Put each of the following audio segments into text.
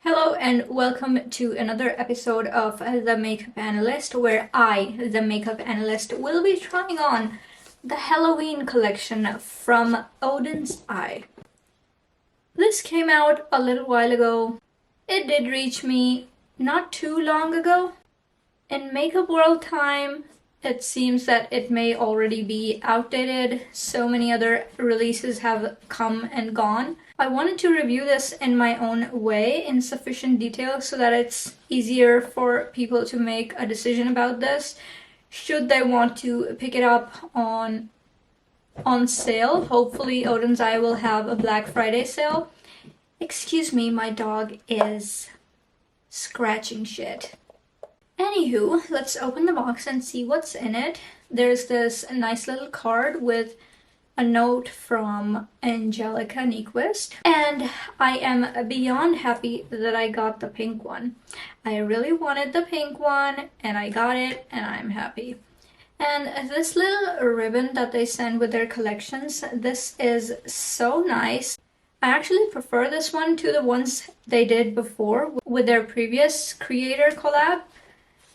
Hello and welcome to another episode of The Makeup Analyst, where I, the Makeup Analyst, will be trying on the Halloween collection from Odenseye. This came out a little while ago. It did reach me not too long ago. In makeup world time, it seems that it may already be outdated. So many other releases have come and gone. I wanted to review this in my own way in sufficient detail so that it's easier for people to make a decision about this should they want to pick it up on sale. Hopefully Odenseye will have a Black Friday sale. Excuse me, my dog is scratching shit. Anywho, let's open the box and see what's in it. There's this nice little card with a note from Angelica Nyqvist, and I am beyond happy that I got the pink one. I really wanted the pink one, and I got it, and I'm happy. And this little ribbon that they send with their collections, this is so nice. I actually prefer this one to the ones they did before with their previous creator collab.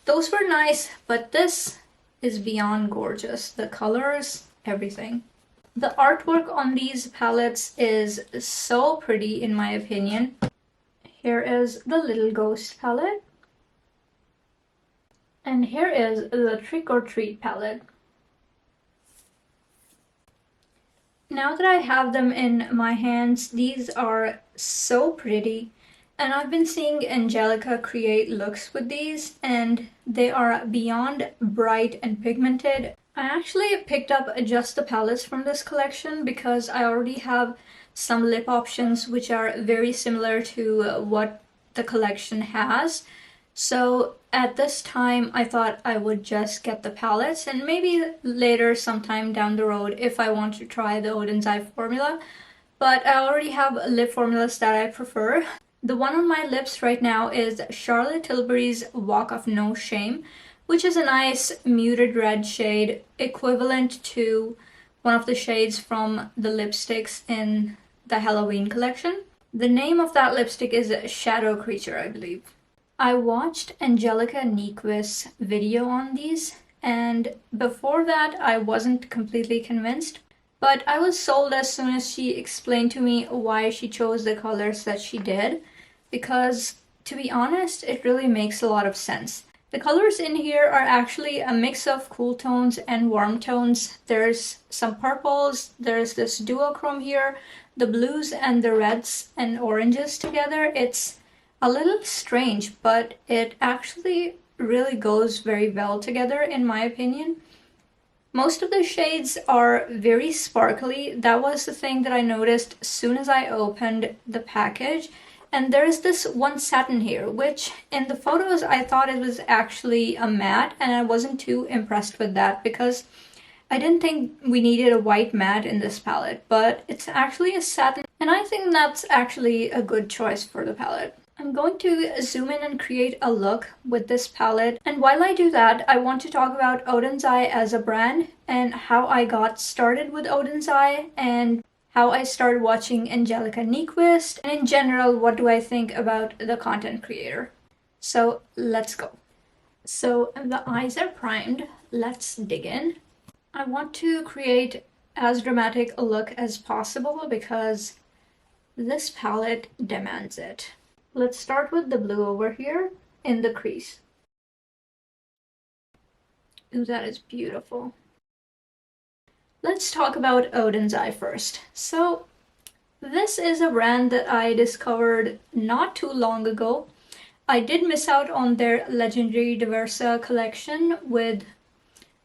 Those were nice, but this is beyond gorgeous. The colors, everything. The artwork on these palettes is so pretty in my opinion. Here is the Little Ghost palette. And here is the Trick or Treat palette. Now that I have them in my hands, these are so pretty. And I've been seeing Angelica create looks with these, and they are beyond bright and pigmented. I actually picked up just the palettes from this collection because I already have some lip options which are very similar to what the collection has. So at this time I thought I would just get the palettes, and maybe later sometime down the road if I want to try the Odenseye formula. But I already have lip formulas that I prefer. The one on my lips right now is Charlotte Tilbury's Walk of No Shame, which is a nice muted red shade equivalent to one of the shades from the lipsticks in the Halloween collection. The name of that lipstick is Shadow Creature, I believe. I watched Angelica Nyqvist's video on these, and before that I wasn't completely convinced. But I was sold as soon as she explained to me why she chose the colors that she did, because to be honest, it really makes a lot of sense. The colors in here are actually a mix of cool tones and warm tones. There's some purples, there's this duochrome here, the blues and the reds and oranges together. It's a little strange, but it actually really goes very well together in my opinion. Most of the shades are very sparkly. That was the thing that I noticed as soon as I opened the package. And there's this one satin here, which in the photos I thought it was actually a matte, and I wasn't too impressed with that because I didn't think we needed a white matte in this palette, but it's actually a satin, and I think that's actually a good choice for the palette. I'm going to zoom in and create a look with this palette, and while I do that, I want to talk about Odenseye as a brand and how I got started with Odenseye and how I started watching Angelica Nyqvist, and in general, what do I think about the content creator. So let's go. So the eyes are primed, let's dig in. I want to create as dramatic a look as possible because this palette demands it. Let's start with the blue over here in the crease. Ooh, that is beautiful. Let's talk about Odenseye first. So this is a brand that I discovered not too long ago. I did miss out on their Legendary Diversa collection with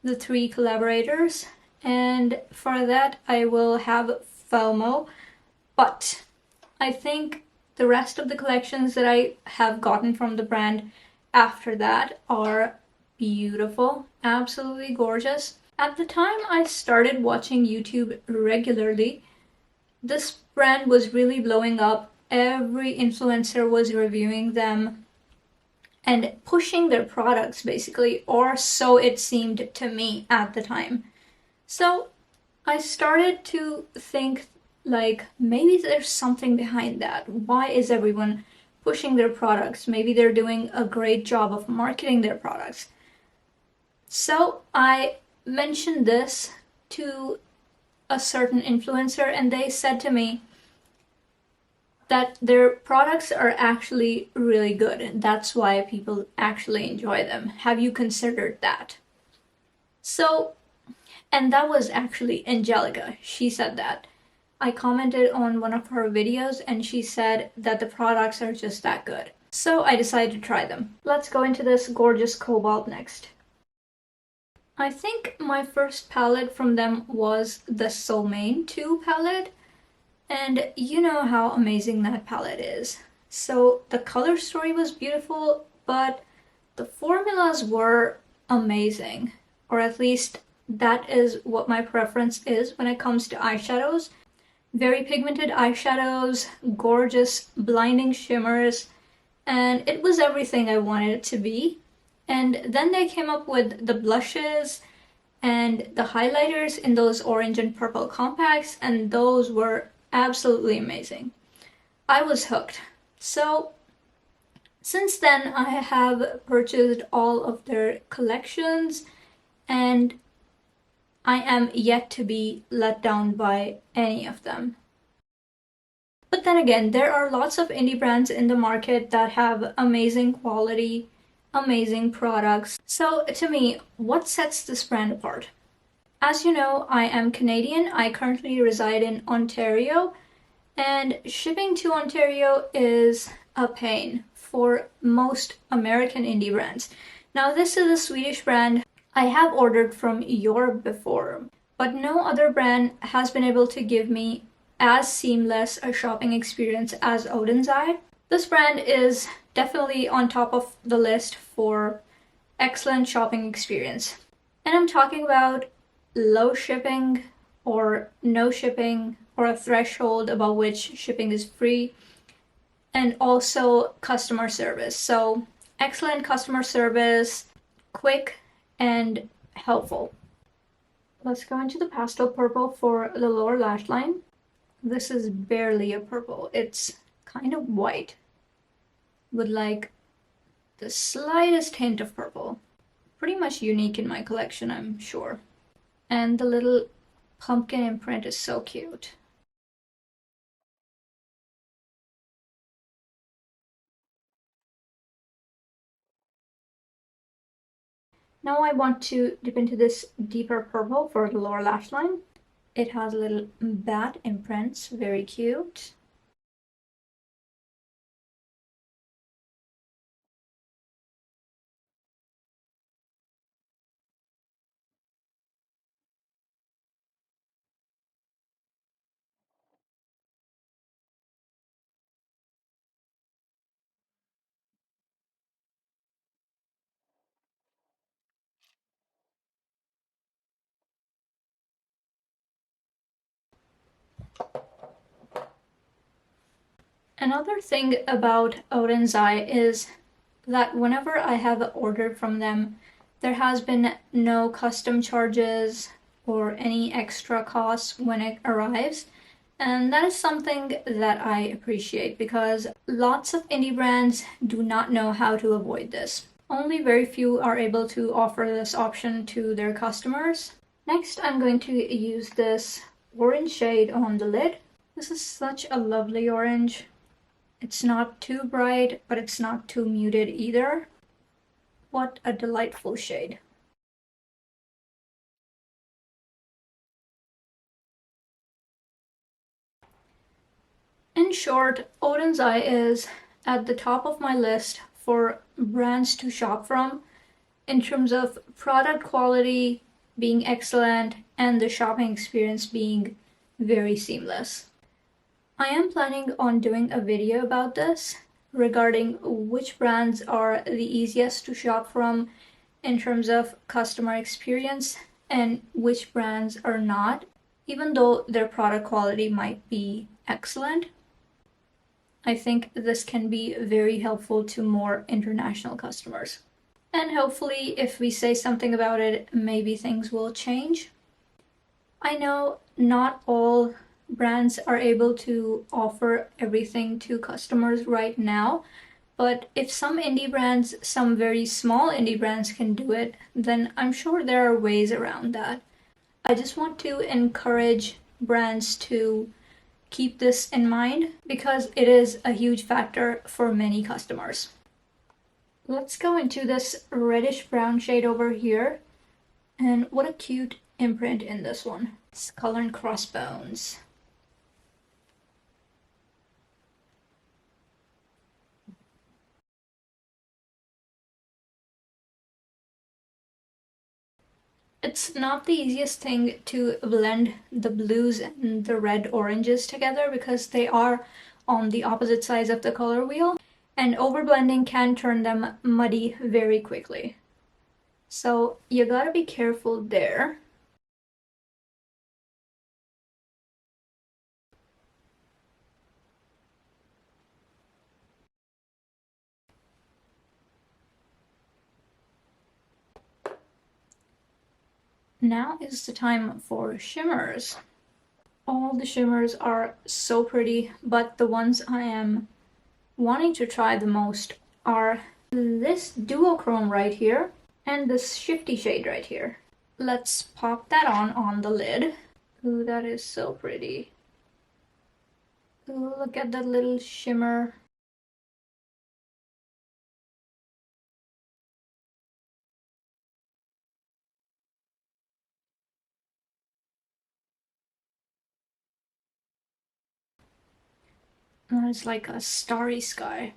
the 3 collaborators, and for that I will have FOMO, but I think the rest of the collections that I have gotten from the brand after that are beautiful, absolutely gorgeous. At the time I started watching YouTube regularly, this brand was really blowing up. Every influencer was reviewing them and pushing their products basically, or so it seemed to me at the time. So I started to think like maybe there's something behind that. Why is everyone pushing their products. Maybe they're doing a great job of marketing their products. So I mentioned this to a certain influencer, and they said to me that their products are actually really good, and that's why people actually enjoy them. Have you considered that? So, and that was actually Angelica. She said that. I commented on one of her videos and she said that the products are just that good. So I decided to try them. Let's go into this gorgeous cobalt next. I think my first palette from them was the Soulmane 2 palette. And you know how amazing that palette is. So the color story was beautiful, but the formulas were amazing. Or at least that is what my preference is when it comes to eyeshadows. Very pigmented eyeshadows, gorgeous blinding shimmers, and it was everything I wanted it to be. And then they came up with the blushes and the highlighters in those orange and purple compacts, and those were absolutely amazing. I was hooked. So since then I have purchased all of their collections, and I am yet to be let down by any of them. But then again, there are lots of indie brands in the market that have amazing quality, amazing products. So to me, what sets this brand apart? As you know, I am Canadian. I currently reside in Ontario, and shipping to Ontario is a pain for most American indie brands. Now, this is a Swedish brand. I have ordered from Europe before, but no other brand has been able to give me as seamless a shopping experience as Odenseye. This brand is definitely on top of the list for excellent shopping experience. And I'm talking about low shipping or no shipping or a threshold above which shipping is free, and also customer service. So excellent customer service, quick and helpful. Let's go into the pastel purple for the lower lash line. This is barely a purple. It's kind of white with like the slightest hint of purple. Pretty much unique in my collection, I'm sure. And the little pumpkin imprint is so cute. Now I want to dip into this deeper purple for the lower lash line. It has little bat imprints, very cute. Another thing about odenseye is that whenever I have ordered from them, there has been no custom charges or any extra costs when it arrives. And that is something that I appreciate because lots of indie brands do not know how to avoid this. Only very few are able to offer this option to their customers. Next, I'm going to use this orange shade on the lid. This is such a lovely orange. It's not too bright, but it's not too muted either. What a delightful shade. In short, odenseye is at the top of my list for brands to shop from in terms of product quality being excellent and the shopping experience being very seamless. I am planning on doing a video about this regarding which brands are the easiest to shop from in terms of customer experience and which brands are not, even though their product quality might be excellent. I think this can be very helpful to more international customers. And hopefully, if we say something about it, maybe things will change. I know not all brands are able to offer everything to customers right now, But if some indie brands, some very small indie brands can do it, then I'm sure there are ways around that. I just want to encourage brands to keep this in mind because it is a huge factor for many customers. Let's go into this reddish brown shade over here. And what a cute imprint in this one. Skull and crossbones. It's not the easiest thing to blend the blues and the red oranges together because they are on the opposite sides of the color wheel, and overblending can turn them muddy very quickly. So you gotta be careful there. Now is the time for shimmers. All the shimmers are so pretty, but the ones I am wanting to try the most are this duochrome right here and this shifty shade right here. Let's pop that on the lid. Ooh, that is so pretty. Ooh, look at that little shimmer. That is like a starry sky.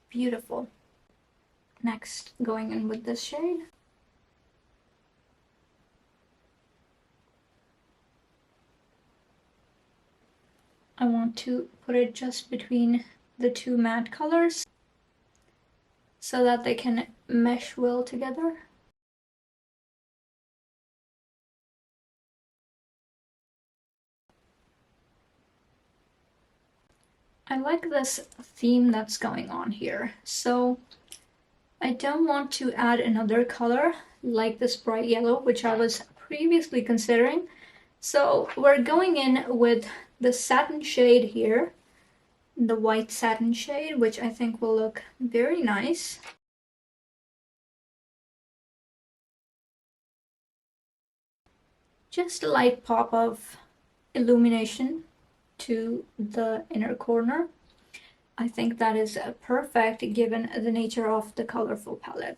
Beautiful. Next, going in with this shade. I want to put it just between the two matte colors so that they can mesh well together. I like this theme that's going on here, so I don't want to add another color like this bright yellow, which I was previously considering. So we're going in with the satin shade here, the white satin shade, which I think will look very nice. Just a light pop of illumination to the inner corner. I think that is perfect given the nature of the colorful palette.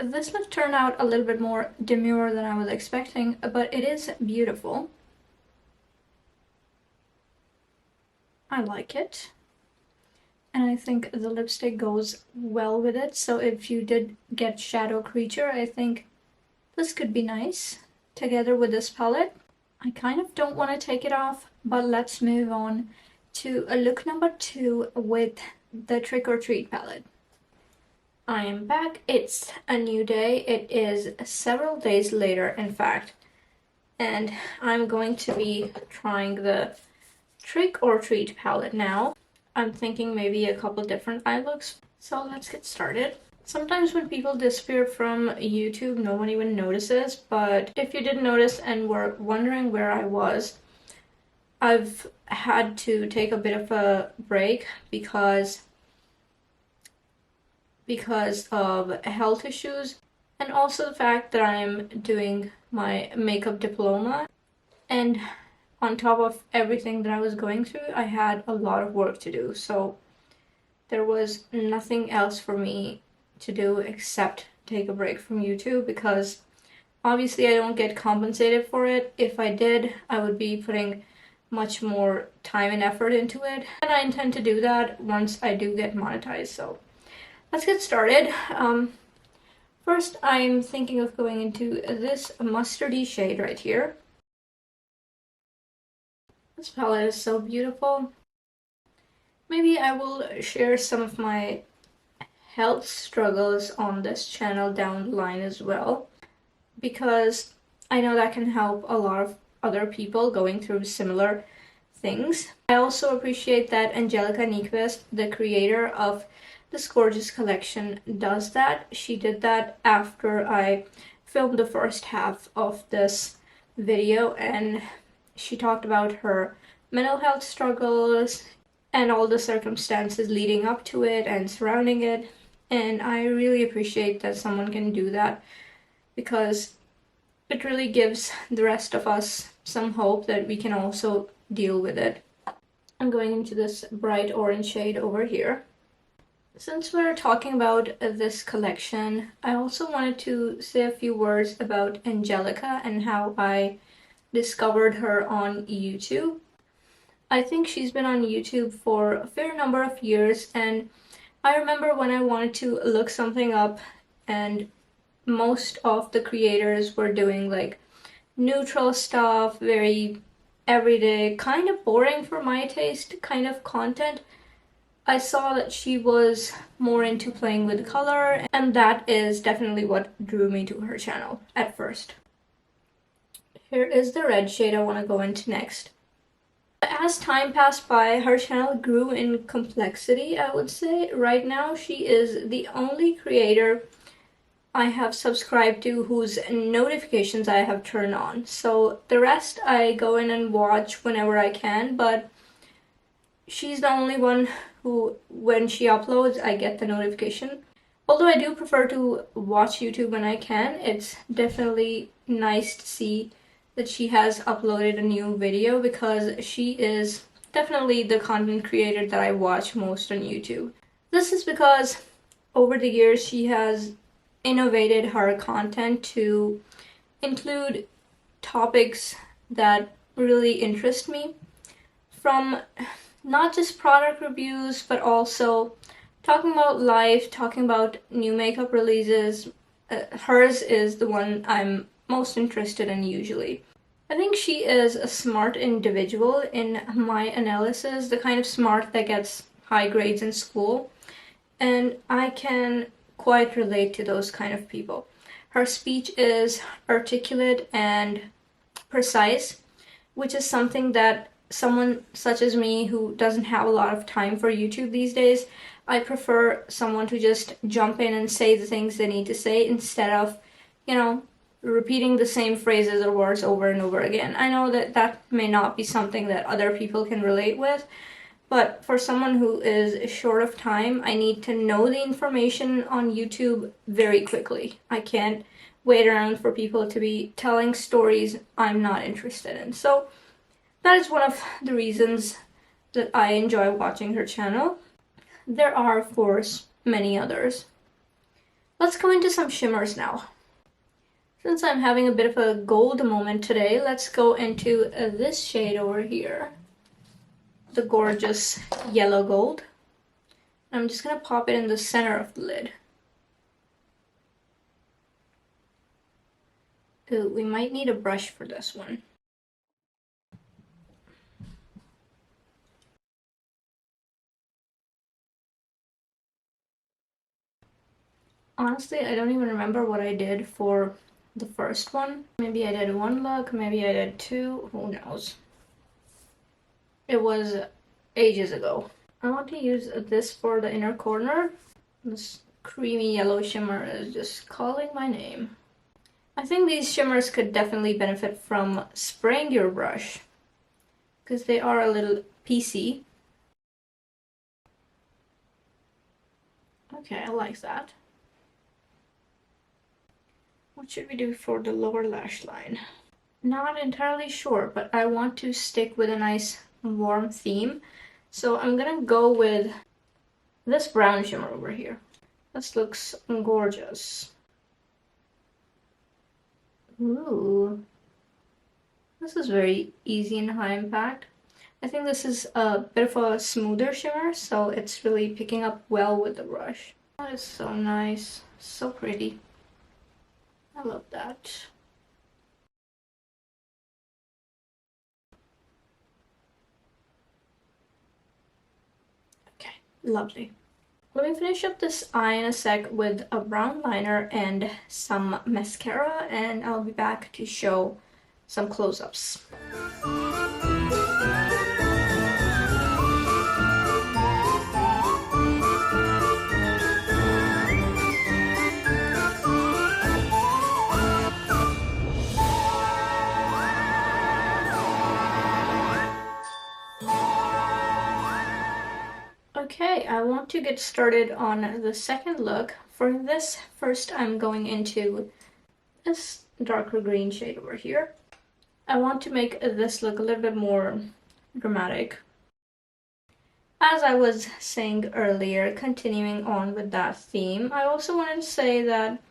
This would turn out a little bit more demure than I was expecting, but it is beautiful. I like it. And I think the lipstick goes well with it, so if you did get Shadow Creature, I think this could be nice together with this palette. I kind of don't want to take it off, but let's move on to look number 2 with the Trick or Treat palette. I am back. It's a new day. It is several days later, in fact, and I'm going to be trying the Trick or Treat palette now. I'm thinking maybe a couple different eye looks, so let's get started. Sometimes when people disappear from YouTube, no one even notices, but if you did notice and were wondering where I was, I've had to take a bit of a break because of health issues, and also the fact that I'm doing my makeup diploma, and on top of everything that I was going through, I had a lot of work to do, so there was nothing else for me to do except take a break from YouTube, because obviously I don't get compensated for it. If I did, I would be putting much more time and effort into it, and I intend to do that once I do get monetized. So let's get started. First, I'm thinking of going into this mustardy shade right here. This palette is so beautiful. Maybe I will share some of my health struggles on this channel down the line as well, because I know that can help a lot of other people going through similar things. I also appreciate that Angelica Nyqvist, the creator of this gorgeous collection, does that. She did that after I filmed the first half of this video, and she talked about her mental health struggles and all the circumstances leading up to it and surrounding it. And I really appreciate that someone can do that, because it really gives the rest of us some hope that we can also deal with it. I'm going into this bright orange shade over here. Since we're talking about this collection, I also wanted to say a few words about Angelica and how I discovered her on YouTube. I think she's been on YouTube for a fair number of years, and I remember when I wanted to look something up and most of the creators were doing like neutral stuff, very everyday, kind of boring for my taste kind of content. I saw that she was more into playing with color, and that is definitely what drew me to her channel at first. Here is the red shade I want to go into next. As time passed by, her channel grew in complexity, I would say. Right now, she is the only creator I have subscribed to whose notifications I have turned on. So the rest I go in and watch whenever I can, but she's the only one who, when she uploads, I get the notification. Although I do prefer to watch YouTube when I can, it's definitely nice to see that she has uploaded a new video, because she is definitely the content creator that I watch most on YouTube. This is because over the years she has innovated her content to include topics that really interest me, from not just product reviews but also talking about life, talking about new makeup releases. Hers is the one I'm most interested in usually. I think she is a smart individual in my analysis, the kind of smart that gets high grades in school, and I can quite relate to those kind of people. Her speech is articulate and precise, which is something that someone such as me who doesn't have a lot of time for YouTube these days, I prefer someone to just jump in and say the things they need to say instead of, repeating the same phrases or words over and over again. I know that that may not be something that other people can relate with, but for someone who is short of time, I need to know the information on YouTube very quickly. I can't wait around for people to be telling stories I'm not interested in. So that is one of the reasons that I enjoy watching her channel. There are, of course, many others. Let's go into some shimmers now. Since I'm having a bit of a gold moment today, let's go into this shade over here. The gorgeous yellow gold. I'm just gonna pop it in the center of the lid. Ooh, we might need a brush for this one. Honestly, I don't even remember what I did for the first one. Maybe I did one look, maybe I did two, who knows. It was ages ago. I want to use this for the inner corner. This creamy yellow shimmer is just calling my name. I think these shimmers could definitely benefit from spraying your brush, because they are a little piecey. Okay, I like that. What should we do for the lower lash line? Not entirely sure, but I want to stick with a nice warm theme. So I'm gonna go with this brown shimmer over here. This looks gorgeous. Ooh. This is very easy and high impact. I think this is a bit of a smoother shimmer, so it's really picking up well with the brush. That is so nice. So pretty. I love that. Okay, lovely. Let me finish up this eye in a sec with a brown liner and some mascara, and I'll be back to show some close-ups. Okay, I want to get started on the second look. For this, first I'm going into this darker green shade over here. I want to make this look a little bit more dramatic. As I was saying earlier, continuing on with that theme, I also wanted to say that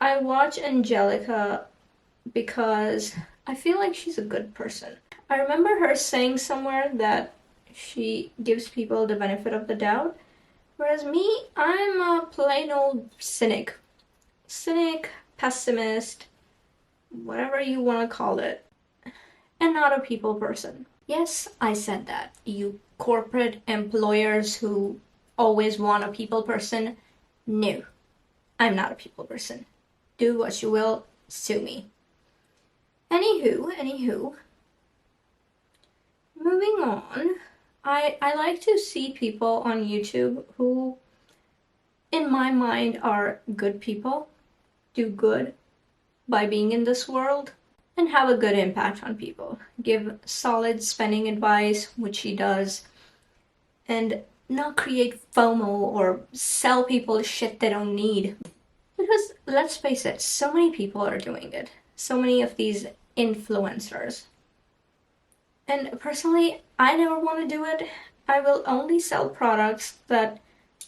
I watch Angelica because I feel like she's a good person. I remember her saying somewhere that she gives people the benefit of the doubt, whereas me, I'm a plain old cynic. Cynic, pessimist, whatever you want to call it, and not a people person. Yes, I said that. You corporate employers who always want a people person, no, I'm not a people person. Do what you will, sue me. Anywho, moving on, I like to see people on YouTube who, in my mind, are good people, do good by being in this world, and have a good impact on people. Give solid spending advice, which she does, and not create FOMO or sell people shit they don't need. Because let's face it, so many people are doing it. So many of these influencers. And personally, I never want to do it. I will only sell products that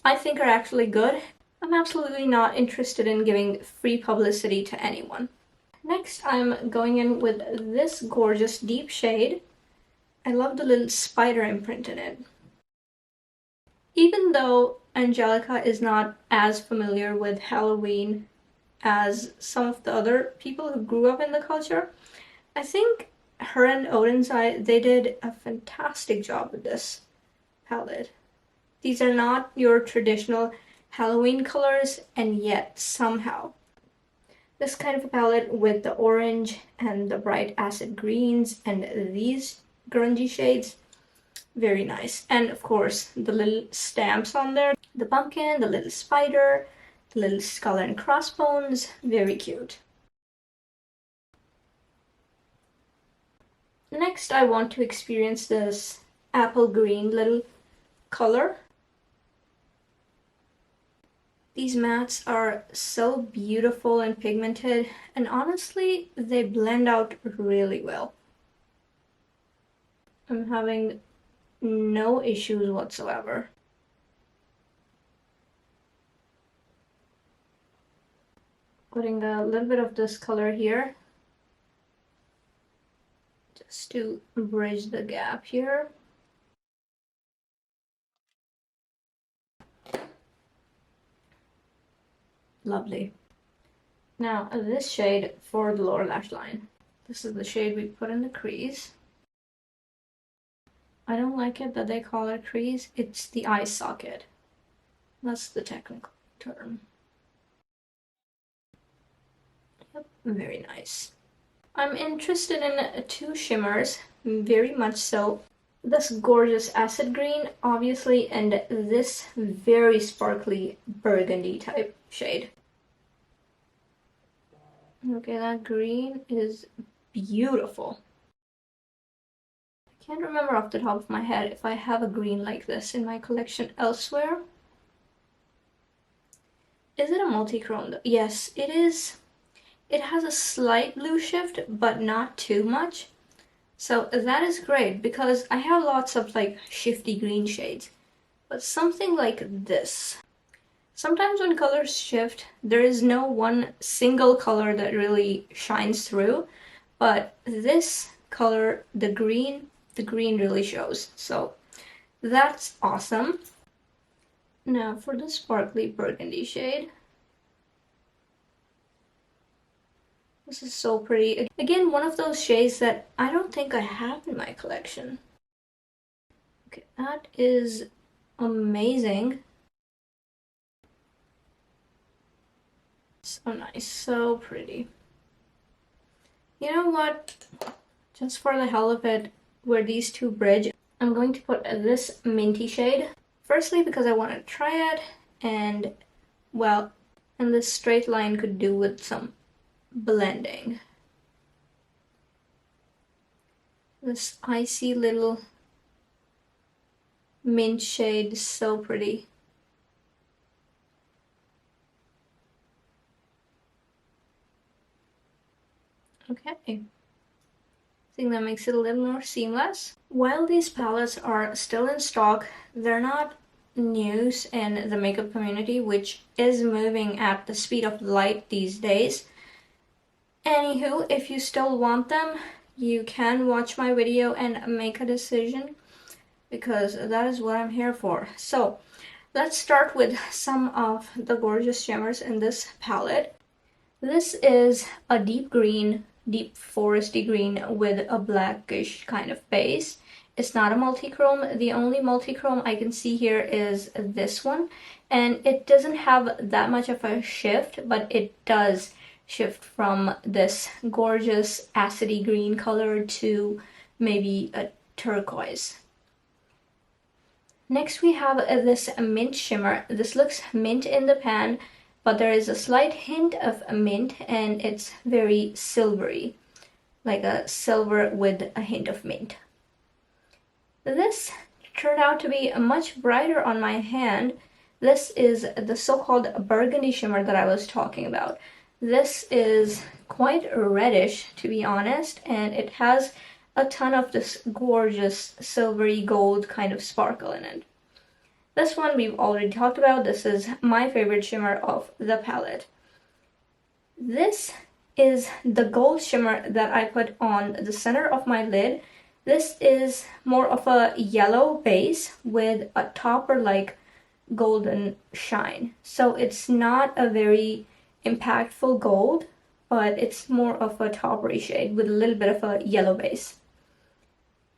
I think are actually good. I'm absolutely not interested in giving free publicity to anyone. Next, I'm going in with this gorgeous deep shade. I love the little spider imprint in it. Even though Angelica is not as familiar with Halloween as some of the other people who grew up in the culture, I think her and Odenseye, they did a fantastic job with this palette. These are not your traditional Halloween colors, and yet somehow this kind of a palette with the orange and the bright acid greens and these grungy shades, very nice. And of course the little stamps on there, the pumpkin, the little spider, the little skull and crossbones, very cute. Next, I want to experience this apple green little color. These mattes are so beautiful and pigmented, and honestly, they blend out really well. I'm having no issues whatsoever. Putting a little bit of this color here, just to bridge the gap here. Lovely. Now this shade for the lower lash line. This is the shade we put in the crease. I don't like it that they call it crease. It's the eye socket. That's the technical term. Yep, very nice. I'm interested in two shimmers, very much so. This gorgeous acid green, obviously, and this very sparkly burgundy type shade. Okay, that green is beautiful. I can't remember off the top of my head if I have a green like this in my collection elsewhere. Is it a multi-chrome? Yes, it is. It has a slight blue shift, but not too much. So that is great because I have lots of like shifty green shades. But something like this. Sometimes when colors shift, there is no one single color that really shines through. But this color, the green really shows. So that's awesome. Now for the sparkly burgundy shade. This is so pretty. Again, one of those shades that I don't think I have in my collection. Okay, that is amazing. So nice, so pretty. You know what? Just for the hell of it, where these two bridge, I'm going to put this minty shade. Firstly, because I want to try it, and well, and this straight line could do with some blending. This icy little mint shade is so pretty. Okay. I think that makes it a little more seamless. While these palettes are still in stock, they're not news in the makeup community, which is moving at the speed of light these days. Anywho, if you still want them, you can watch my video and make a decision, because that is what I'm here for. So let's start with some of the gorgeous shimmers in this palette. This is a deep green, deep foresty green with a blackish kind of base. It's not a multi-chrome. The only multi-chrome I can see here is this one, and it doesn't have that much of a shift, but it does shift from this gorgeous acidy green color to maybe a turquoise. Next we have this mint shimmer. This looks mint in the pan, but there is a slight hint of a mint, and it's very silvery, like a silver with a hint of mint. This turned out to be much brighter on my hand. This is the so-called burgundy shimmer that I was talking about. This is quite reddish, to be honest, and it has a ton of this gorgeous silvery gold kind of sparkle in it. This one we've already talked about. This is my favorite shimmer of the palette. This is the gold shimmer that I put on the center of my lid. This is more of a yellow base with a topper-like golden shine. So it's not a very impactful gold, but it's more of a toppery shade with a little bit of a yellow base.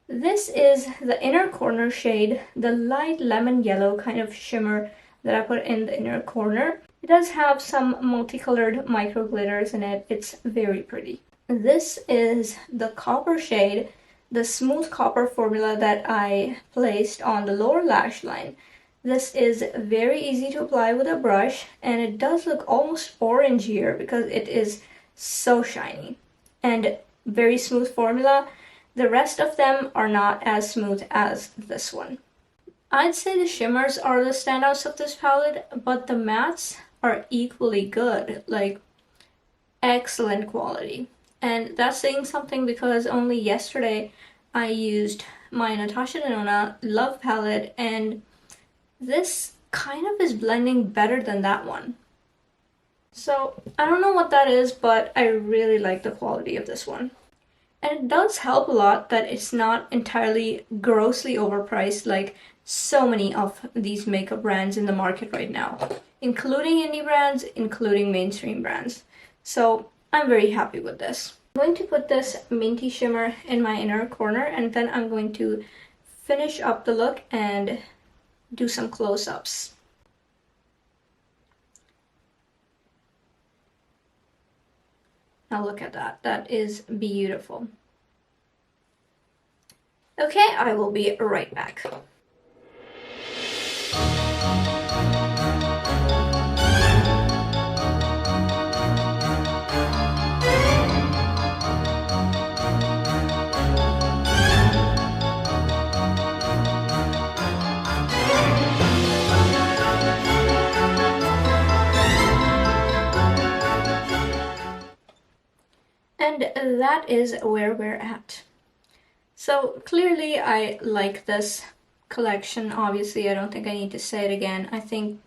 This is the inner corner shade, the light lemon yellow kind of shimmer that I put in the inner corner. It does have some multicolored micro glitters in it. It's very pretty. This is the copper shade, the smooth copper formula that I placed on the lower lash line. This is very easy to apply with a brush, and it does look almost orange here because it is so shiny and very smooth formula. The rest of them are not as smooth as this one. I'd say the shimmers are the standouts of this palette, but the mattes are equally good, like excellent quality. And that's saying something because only yesterday I used my Natasha Denona Love palette, and this kind of is blending better than that one. So I don't know what that is, but I really like the quality of this one. And it does help a lot that it's not entirely grossly overpriced like so many of these makeup brands in the market right now, including indie brands, including mainstream brands. So I'm very happy with this. I'm going to put this minty shimmer in my inner corner, and then I'm going to finish up the look and do some close-ups. Now look at that. That is beautiful. Okay, I will be right back. And that is where we're at. So clearly I like this collection. Obviously, I don't think I need to say it again. I think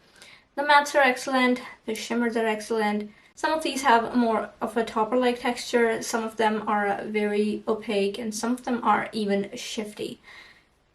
the mattes are excellent, the shimmers are excellent. Some of these have more of a topper-like texture, some of them are very opaque, and some of them are even shifty.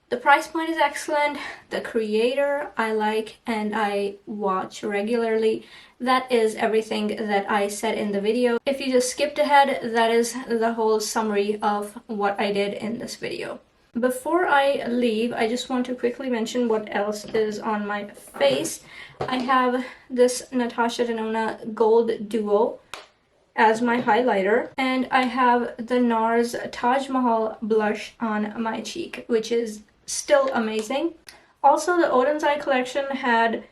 The price point is excellent, the creator I like and I watch regularly. That is everything that I said in the video. If you just skipped ahead, that is the whole summary of what I did in this video. Before I leave, I just want to quickly mention what else is on my face. I have this Natasha Denona Gold Duo as my highlighter, and I have the NARS Taj Mahal blush on my cheek, which is still amazing. Also, the Odenseye collection had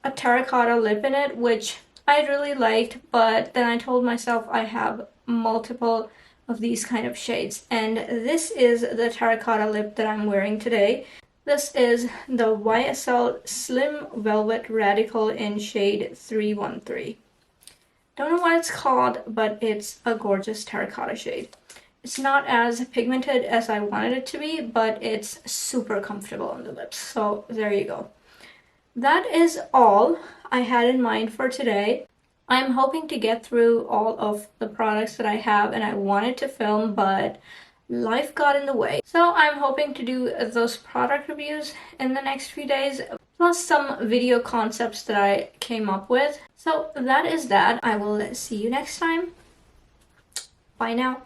a terracotta lip in it, which I really liked, but then I told myself I have multiple of these kind of shades, and this is the terracotta lip that I'm wearing today. This is the YSL Slim Velvet Radical in shade 313. Don't know what it's called, but it's a gorgeous terracotta shade. It's not as pigmented as I wanted it to be, but it's super comfortable on the lips. So there you go. That is all I had in mind for today. I'm hoping to get through all of the products that I have and I wanted to film, but life got in the way. So I'm hoping to do those product reviews in the next few days, plus some video concepts that I came up with. So that is that. I will see you next time. Bye now.